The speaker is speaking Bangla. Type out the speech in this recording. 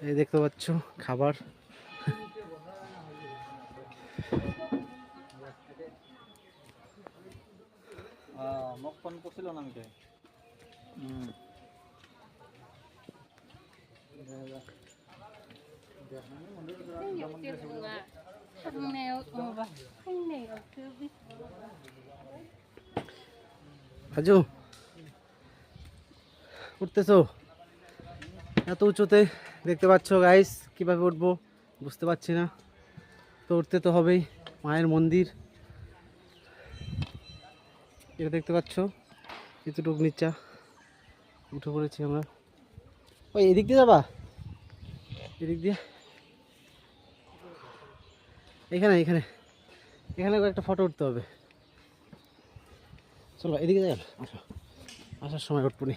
এই দেখতে পাচ্ছ খাবার। মকপন করছিল না আমি আজু উঠতেছো এত উঁচুতে, দেখতে পাচ্ছ গাইস কিভাবে উঠবো বুঝতে পারছি না, তো উঠতে তো হবেই। মায়ের মন্দির এটা দেখতে পাচ্ছ, এতটুক নিচা উঠে পড়েছি আমরা। ওই এদিক দিয়ে যাবা, এদিক দিয়ে এখানে এখানে এখানে একটা ফটো উঠতে হবে। চলো এদিকে যাই, আসার সময় উঠবো নি।